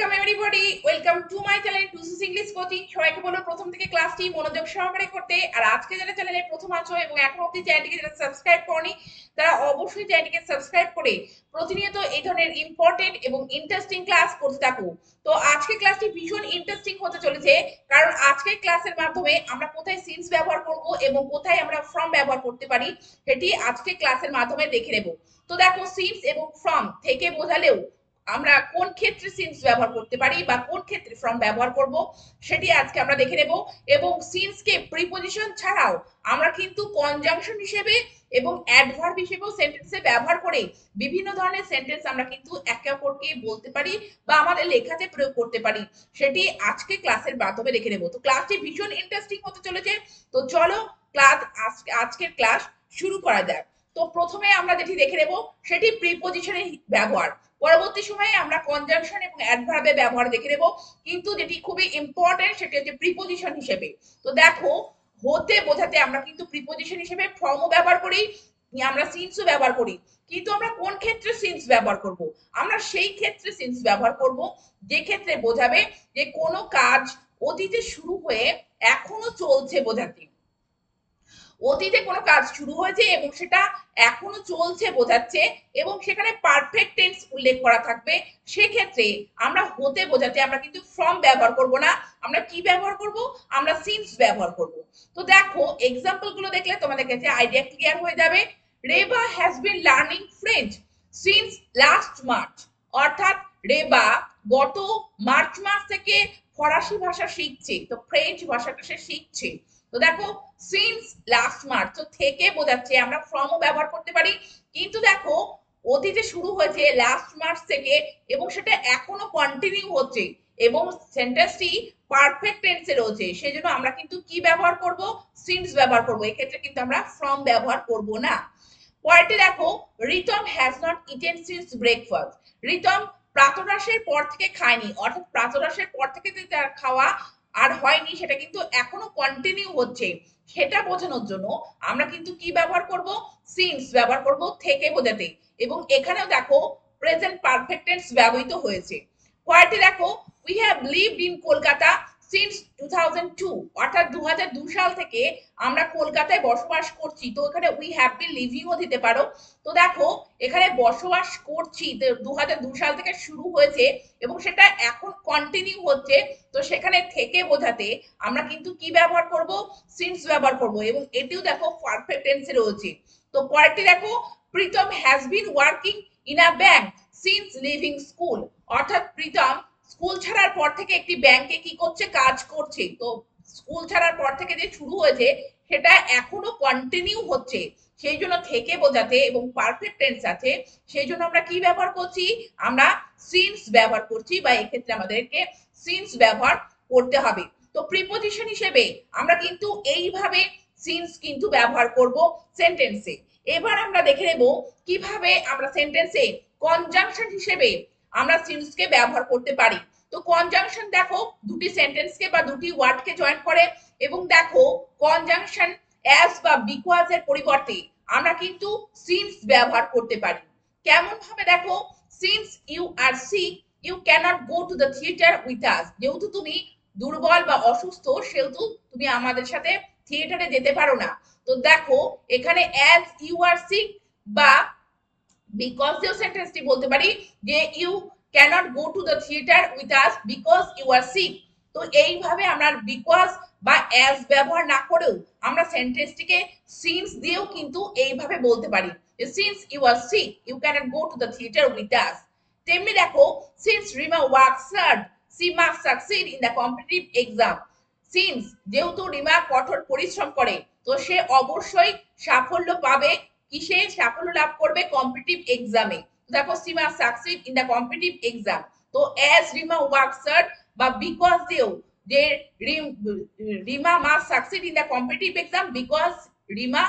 Welcome everybody, welcome to my channel টুসুস English coaching. সবাইকে বলবো প্রথম থেকে ক্লাসটি মনোযোগ সহকারে করতে। আর আজকে যারা চ্যানেলে প্রথম আছো এবং এখন অবধি চ্যানেলটিকে যারা সাবস্ক্রাইব করনি তারা অবশ্যই চ্যানেলটিকে সাবস্ক্রাইব করে প্রতিনিয়ত এই ধরনের ইম্পর্টেন্ট এবং ইন্টারেস্টিং ক্লাস করতে থাকো। তো আজকে ক্লাসটি ভীষণ ইন্টারেস্টিং হতে চলেছে, কারণ আজকের ক্লাসের মাধ্যমে আমরা কোথায় সিন্স ব্যবহার করব এবং কোথায় আমরা ফ্রম ব্যবহার করতে পারি সেটি আজকে ক্লাসের মাধ্যমে দেখে নেব। তো দেখো, সিন্স এবং ফ্রম থেকে বোঝালেও আমরা কোন ক্ষেত্রে সিন্স ব্যবহার করতে পারি বা কোন ক্ষেত্রে ফ্রম ব্যবহার করব সেটি আজকে আমরা দেখে নেব। এবং সিন্সকে প্রিপজিশন ছাড়াও আমরা কিন্তু কনজাংশন হিসেবে এবং অ্যাডভার্ব হিসেবেও সেন্টেন্সে ব্যবহার করে বিভিন্ন ধরনের সেন্টেন্স আমরা কিন্তু একে অপরকে বলতে পারি বা আমাদের লেখাতে প্রয়োগ করতে পারি। সেটি আজকে ক্লাসের মাধ্যমে দেখে নেব। তো ক্লাসটি ভীষণ ইন্টারেস্টিং হতে চলেছে। তো চলো ক্লাস আজকের ক্লাস শুরু করা যাক। তো প্রথমে আমরা যেটি দেখে নেব সেটি প্রিপজিশনের ব্যবহার। পরবর্তী সময়ে আমরা কনজাংশন এবং অ্যাডভার্বের ব্যবহার দেখে নেব, কিন্তু যেটি খুবই ইম্পর্টেন্ট সেটি হচ্ছে প্রিপজিশন হিসেবে। তো দেখো, হতে বোঝাতে আমরা কিন্তু প্রিপজিশন হিসেবে ফ্রমও ব্যবহার করি, আমরা সিন্সও ব্যবহার করি। কিন্তু আমরা কোন ক্ষেত্রে সিন্স ব্যবহার করব? আমরা সেই ক্ষেত্রে সিন্স ব্যবহার করব যে ক্ষেত্রে বোঝাবে যে কোনো কাজ অতীতে শুরু হয়ে এখনো চলছে বোঝাতে। অতীতে কোনো কাজ শুরু হয়েছে এবং সেটা এখনো চলছে বোঝাচ্ছে এবং সেখানে পারফেক্ট টেন্স উল্লেখ করা থাকবে, সেক্ষেত্রে আমরা হতে বোঝাতে আমরা কিন্তু ফ্রম ব্যবহার করব না। আমরা কি ব্যবহার করব? আমরা সিন্স ব্যবহার করব। তো দেখো, এক্সাম্পল গুলো দেখলে তোমাদের কাছে আইডিয়া ক্লিয়ার হয়ে যাবে। Reba has been learning French since last March. অর্থাৎ রেবা গত মার্চ মাস থেকে ফরাসি ভাষা শিখছে, তো ফ্রেঞ্চ ভাষাটা সে শিখছে। তো দেখো, সিন্স লাস্ট মার্চ, তো থেকে বোঝাচ্ছে আমরা ফ্রমও ব্যবহার করতে পারি। কিন্তু দেখো, অতীতে শুরু হয়েছে লাস্ট মার্চ থেকে এবং সেটা এখনো কন্টিনিউ হচ্ছে এবং সেন্টেন্সটি পারফেক্ট টেন্সে রয়েছে, সেজন্য আমরা কিন্তু কি ব্যবহার করব? সিন্স ব্যবহার করব। এক্ষেত্রে কিন্তু আমরা ফ্রম ব্যবহার করব না। পরেরটি দেখো, Ritam has not eaten since breakfast. Ritam প্রাতরাশের পর থেকে খায়নি, অর্থাৎ প্রাতরাশের পর থেকে তার খাওয়া আর হয়নি, সেটা কিন্তু এখনো কন্টিনিউ হচ্ছে, সেটা বোঝানোর জন্য আমরা কিন্তু কি ব্যবহার করব? সিন্স ব্যবহার করব থেকে বোঝাতে। এবং এখানেও দেখো প্রেজেন্ট পারফেক্ট টেন্স ব্যবহৃত হয়েছে। পরেরটি দেখো, we have lived in Kolkata since 2002। অর্থাৎ 2002 সাল থেকে আমরা কলকাতায় বসবাস করছি। তো এখানে উই হ্যাভ বিন লিভিংও দিতে পারো। তো দেখো, এখানে বসবাস করছি 2002 সাল থেকে শুরু হয়েছে এবং সেটা এখন কন্টিনিউ হচ্ছে, তো সেখানে থেকে বোঝাতে আমরা কিন্তু কি ব্যবহার করব? সিন্স ব্যবহার করব এবং এটিও দেখো পারফেক্ট টেন্সে রয়েছে। তো পরেরটি দেখো, Pritam has been working in a bank since leaving school. অর্থাৎ প্রীতম স্কুল ছাড়ার পর থেকে একটি ব্যাংকে কি করছে? কাজ করছে। তো স্কুল ছাড়ার পর থেকে যে শুরু হয়েছে সেটা এখনো কন্টিনিউ হচ্ছে, সেই জন্য থেকে বোঝাতে এবং পারফেক্ট টেন্স আছে, সেই জন্য আমরা কি ব্যবহার করছি? আমরা সিন্স ব্যবহার করছি, বা এক্ষেত্রে আমাদেরকে সিন্স ব্যবহার করতে হবে। তো প্রিপজিশন হিসেবে আমরা কিন্তু এইভাবে সিন্স কিন্তু ব্যবহার করব সেন্টেন্সে। এবার আমরা দেখে নেব কিভাবে আমরা সেন্টেন্সে কনজাংশন হিসেবে আমরা সিন্সকে ব্যবহার করতে পারি। তো কনজাংশন দেখো দুটি সেন্টেন্সকে বা দুটি ওয়ার্ডকে জয়েন করে এবং দেখো কনজাংশন অ্যাজ বা বিকজ এর পরিবর্তে আমরা কিন্তু সিন্স ব্যবহার করতে পারি। কেমন ভাবে? দেখো, since you are sick you can't go to the theatre with us. যেহেতু তুমি দুর্বল বা অসুস্থ, সেহেতু তুমি আমাদের সাথে থিয়েটারে যেতে পারো না। তো দেখো, এখানে অ্যাজ ইউ আর সিক বা বিকজ দিয়েও সেন্টেন্সটি বলতে পারি যে you can't go to the theatre with us because you are sick. তো এইভাবে আমরা বিকজ বা অ্যাজ ব্যবহার না করেও আমরা সেন্টেন্সটিকে সিন্স দিয়েও কিন্তু এইভাবে বলতে পারি, since you are sick you can't go to the theatre with us. তেমনি দেখো, since Rima works hard she must succeed in the competitive exam. Since যেহেতু রিমা কঠোর পরিশ্রম করে, তো সে অবশ্যই সাফল্য পাবে। কিসে সাফল্য লাভ করবে? কম্পিটিটিভ এক্সামে। দেখো, Sima succeed in the competitive exam. তো অ্যাজ রিমা ওয়ার্কস হার্ড বা বিকজ দিয়েও যে Rima must succeed in the competitive exam because Rima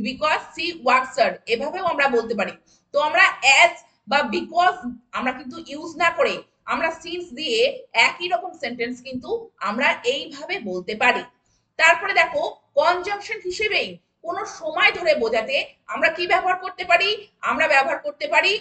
because she works hard, এভাবেও আমরা বলতে পারি। তো আমরা অ্যাজ বা বিকজ আমরা কিন্তু ইউজ না করে আমরা সিন্স দিয়ে একই রকম সেন্টেন্স কিন্তু আমরা এইভাবে বলতে পারি। তারপরে দেখো, কনজাংশন হিসেবেই কোনো সময় ধরে বোঝাতে আমরা কি ব্যবহার করতে পারি? আমরা ব্যবহার করতে পারি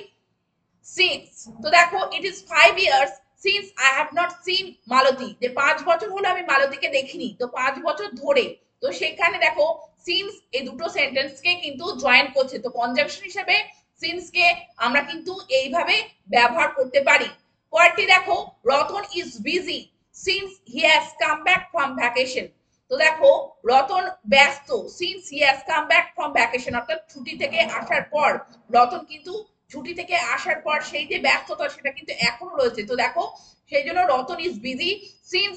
সিন্স। তো দেখো, it is 5 years since I have not seen Malati, যে 5 বছর হলো আমি মালতীকে দেখিনি, তো 5 বছর ধরে। তো সেখানে দেখো সিন্স এই দুটো সেন্টেন্সকে কিন্তু জয়েন করছে, তো কনজাংশন হিসেবে সিন্সকে আমরা কিন্তু এইভাবে ব্যবহার করতে পারি। পরেরটি দেখো, Ratan is busy since he has come back from vacation. তো দেখো রতন ব্যস্ত since he has come back from vacation, অর্থাৎ ছুটি থেকে আসার পর রতন কিন্তু ছুটি থেকে আসার পর সেই যে ব্যস্ততা সেটা কিন্তু এখনো রয়েছে। তো দেখো সেই জন্য Ratan is busy since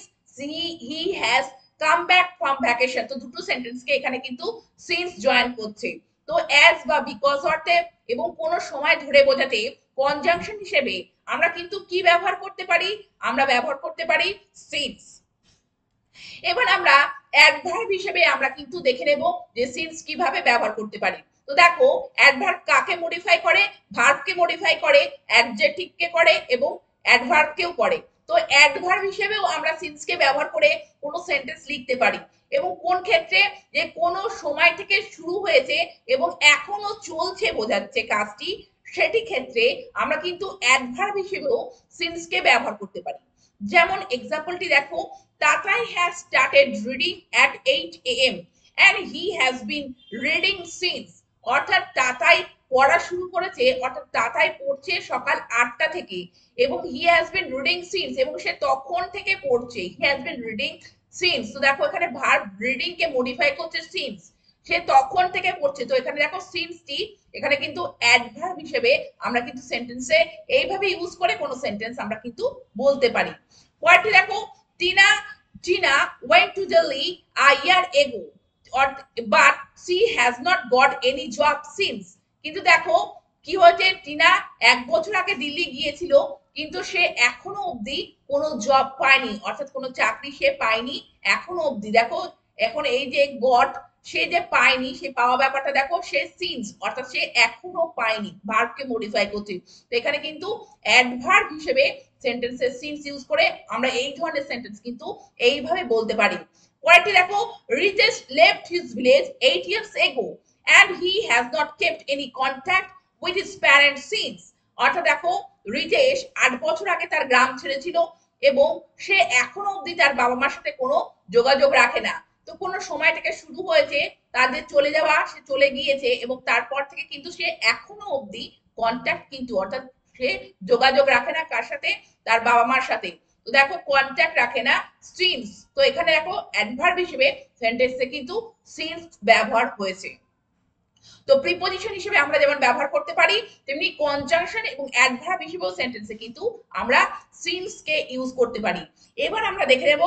he has come back from vacation, তো দুটো সেন্টেন্সকে এখানে কিন্তু সিন্স জয়েন করছে। তো অ্যাজ বা বিকজ অর্থে এবং কোন সময় ধরে বোঝাতে কনজাংশন হিসেবে আমরা কিন্তু কি ব্যবহার করতে পারি, আমরা ব্যবহার করতে পারি সিন্স। এবার আমরা অ্যাডভার্ব হিসেবে আমরা কিন্তু দেখে নেব যে সিন্স কিভাবে ব্যবহার করতে পারি। তো দেখো অ্যাডভার্ব কাকে মডিফাই করে, ভার্বকে মডিফাই করে, অ্যাডজেক্টিভকে করে এবং অ্যাডভার্বকেও করে। তো অ্যাডভার্ব হিসেবেও আমরা সিন্সকে ব্যবহার করে কোনো সেন্টেন্স লিখতে পারি, এবং কোন ক্ষেত্রে, যে কোনো সময় থেকে শুরু হয়েছে এবং এখনো চলছে বোঝাচ্ছে কাজটি, সেটি ক্ষেত্রে আমরা কিন্তু অ্যাডভার্ব হিসেবেও সিন্সকে ব্যবহার করতে পারি। যেমন এক্সাম্পলটি দেখো, Tatai has started reading at 8 a.m. and he has been reading since, অর্থাৎ তাতাই পড়া শুরু করেছে, অর্থাৎ তাতাই পড়ছে সকাল 8টা থেকে, এবং he has been reading since, এবং সে তখন থেকে পড়ছে, he has been reading since। তো দেখো এখানে ভার্ব রিডিং কে মডিফাই করছে since, সে তখন থেকে পড়ছে। তো এখানে দেখো সিন্সটি এখানে কিন্তু অ্যাডভার্ব হিসেবে আমরা কিন্তু সেন্টেন্সে এইভাবে ইউজ করে কোনো সেন্টেন্স আমরা কিন্তু বলতে পারি। পরেরটি দেখো, Tina Tina went to Delhi a year ago but she has not got any job since। কিন্তু দেখো কি হয়েছে, টিনা 1 বছর আগে দিল্লি গিয়েছিল কিন্তু সে এখনো অবধি কোনো জব পায়নি, অর্থাৎ কোনো চাকরি সে পায়নি এখনো অবধি। দেখো এখন এই যে গট, সে যে পায়নি, সে পাওয়া ব্যাপারটা দেখো সে সিন্স, অর্থাৎ সে এখনো পায়নি, ভার্বকে মডিফাই করছে। তো এখানে কিন্তু অ্যাডভার্ব হিসেবে সেন্টেন্সের সিন্স ইউজ করে আমরা এই ধরনের সেন্টেন্স কিন্তু এইভাবে বলতে পারি। পরেরটি দেখো, Ritesh left his village 8 years ago and he has not kept any contact with his parents since। অর্থাৎ দেখো রিতেশ 8 বছর আগে তার গ্রাম ছেড়েছিল এবং সে এখনো অবধি তার বাবা মার সাথে কোনো যোগাযোগ রাখে না। তো কোনো সময় থেকে শুরু হয়েছে তাদের চলে যাওয়া, সে চলে গিয়েছে এবং তারপর থেকে কিন্তু সে এখনো অবধি কন্ট্যাক্ট কিন্তু, অর্থাৎ সে যোগাযোগ রাখে না কার সাথে, তার বাবা মার সাথে। তো দেখো কন্ট্যাক্ট রাখে না সিন্স, তো এখানে দেখো অ্যাডভার্ব হিসেবে সেন্টেন্সে কিন্তু সিন্স ব্যবহার হয়েছে। তো প্রিপজিশন হিসেবে আমরা যেমন ব্যবহার করতে পারি, তেমনি কনজাংশন এবং অ্যাডভার্ব হিসেবেও সেন্টেন্সে কিন্তু আমরা সিন্স কে ইউজ করতে পারি। এবার আমরা দেখে নেব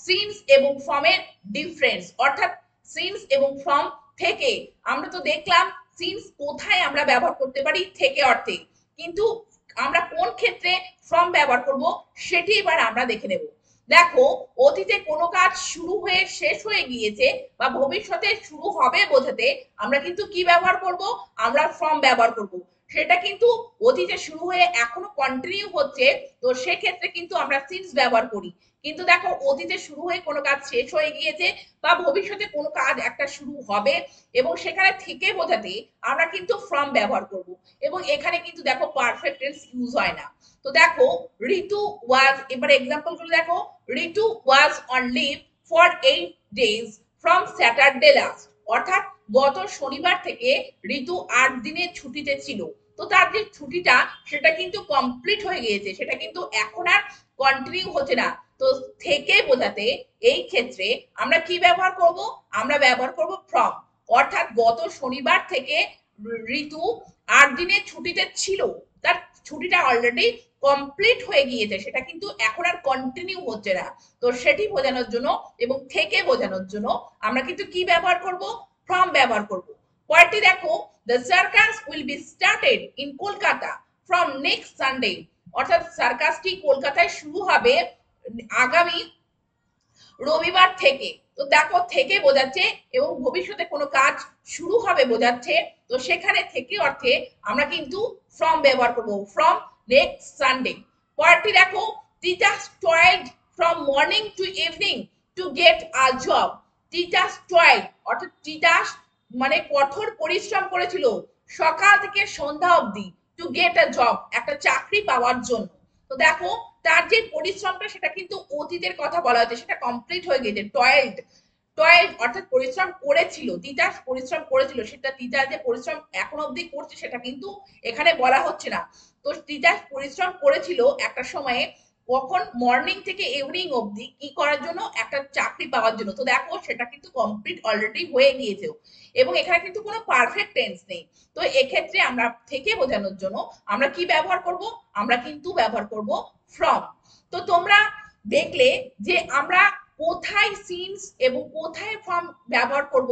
সিন্স এবং ফ্রমের ডিফারেন্স, অর্থাৎ সিন্স এবং ফ্রম থেকে। আমরা তো দেখলাম সিন্স কোথায় আমরা ব্যবহার করতে পারি, থেকে অর্থে, কিন্তু আমরা কোন ক্ষেত্রে ফ্রম ব্যবহার করব সেটি এবার আমরা দেখে নেব। দেখো অতীতে কোনো কাজ শুরু হয়ে শেষ হয়ে গিয়েছে বা ভবিষ্যতে শুরু হবে বোঝাতে আমরা কিন্তু কি ব্যবহার করব, আমরা ফ্রম ব্যবহার করব। সেটা কিন্তু অতীতে শুরু হয়ে এখনো কন্টিনিউ হচ্ছে, তো সেক্ষেত্রে কিন্তু আমরা সিন্স ব্যবহার করি। কিন্তু দেখো অতীতে শুরু হয়ে কোনো কাজ শেষ হয়ে গিয়েছে বা ভবিষ্যতে কোনো কাজ একটা শুরু হবে এবং সেখানে থেকে বোঝাতে আমরা কিন্তু ফ্রম ব্যবহার করব, এবং এখানে কিন্তু দেখো পারফেক্ট টেন্স ইউজ হয় না। তো দেখো ঋতু ওয়াজ, এবার এক্সাম্পল গুলো দেখো, Ritu was on leave for 8 days from Saturday last, অর্থাৎ গত শনিবার থেকে ঋতু 8 দিনের ছুটিতে ছিল। তো তার যে ছুটিটা সেটা কিন্তু কমপ্লিট হয়ে গিয়েছে, সেটা কিন্তু এখন আর কন্টিনিউ হচ্ছে না। তো থেকে বোঝাতে এই ক্ষেত্রে আমরা কি ব্যবহার করব, আমরা ব্যবহার করব ফ্রম, অর্থাৎ গত শনিবার থেকে ঋতু 8 দিনের ছুটিতে ছিল, তার ছুটিটা অলরেডি কমপ্লিট হয়ে গিয়েছে, সেটা কিন্তু এখন আর কন্টিনিউ হচ্ছে না। তো সেটি বোঝানোর জন্য এবং থেকে বোঝানোর জন্য আমরা কিন্তু কি ব্যবহার করব, ফ্রম ব্যবহার করব। পরেরটি দেখো, the circus will be started in Kolkata from next Sunday, অর্থাৎ সার্কাসটি কলকাতায় শুরু হবে আগামী রবিবার থেকে। তো দেখো থেকে বোঝাচ্ছে এবং ভবিষ্যতে কোনো কাজ শুরু হবে বোঝাচ্ছে, তো সেখানে থেকে অর্থে আমরা কিন্তু ফ্রম ব্যবহার করব, ফ্রম নেক্সট সানডে। পরেরটি দেখো, teachers toiled from morning to evening to get a job. Teachers toiled অর্থাৎ টিচার্স মানে কঠোর পরিশ্রম করেছিল সকাল থেকে সন্ধ্যা অবধি, টু গেট আ জব একটা চাকরি পাওয়ার জন্য। তো দেখো তার যে পরিশ্রমটা সেটা কিন্তু অতীতের কথা বলা হয়েছে, সেটা কমপ্লিট হয়ে গেছে। টয়েলড অর্থাৎ পরিশ্রম করেছিল, তিতাস পরিশ্রম করেছিল, সেটা তিতাস যে পরিশ্রম এখন অবধি করছে সেটা কিন্তু এখানে বলা হচ্ছে না। তো তিতাস পরিশ্রম করেছিল একটা সময়ে, কখন, মর্নিং থেকে ইভিনিং অবধি কি করার জন্য, একটা চাকরি পাওয়ার জন্য। তো দেখো সেটা কিন্তু কমপ্লিট অলরেডি হয়ে গিয়েছে, এবং এখানে কিন্তু কোনো পারফেক্ট টেন্স নেই। তো এক্ষেত্রে আমরা থেকে বোঝানোর জন্য আমরা কি ব্যবহার করব, আমরা কিন্তু ব্যবহার করব ফ্রম। তো তোমরা দেখলে যে আমরা কোথায় সিন্স এবং কোথায় ফ্রম ব্যবহার করব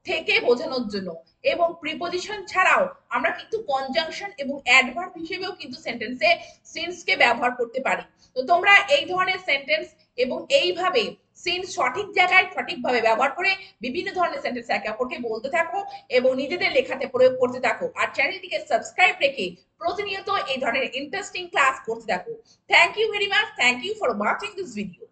থেকে বোঝানোর জন্য, এবং প্রিপজিশন ছাড়াও আমরা কিন্তু কনজাংশন এবং অ্যাডভার্ব হিসেবেও কিন্তু সেন্টেন্সে সিন্সকে ব্যবহার করতে পারি। তো তোমরা এই ধরনের সেন্টেন্স এবং এইভাবে সিন্স সঠিক জায়গায় সঠিকভাবে ব্যবহার করে বিভিন্ন ধরনের সেন্টেন্স একে অপরকে বলতে থাকো এবং নিজেদের লেখাতে প্রয়োগ করতে থাকো। আর চ্যানেলটিকে সাবস্ক্রাইব রেখে প্রতিনিয়ত এই ধরনের ইন্টারেস্টিং ক্লাস করতে থাকো। Thank you very much, thank you for watching this video.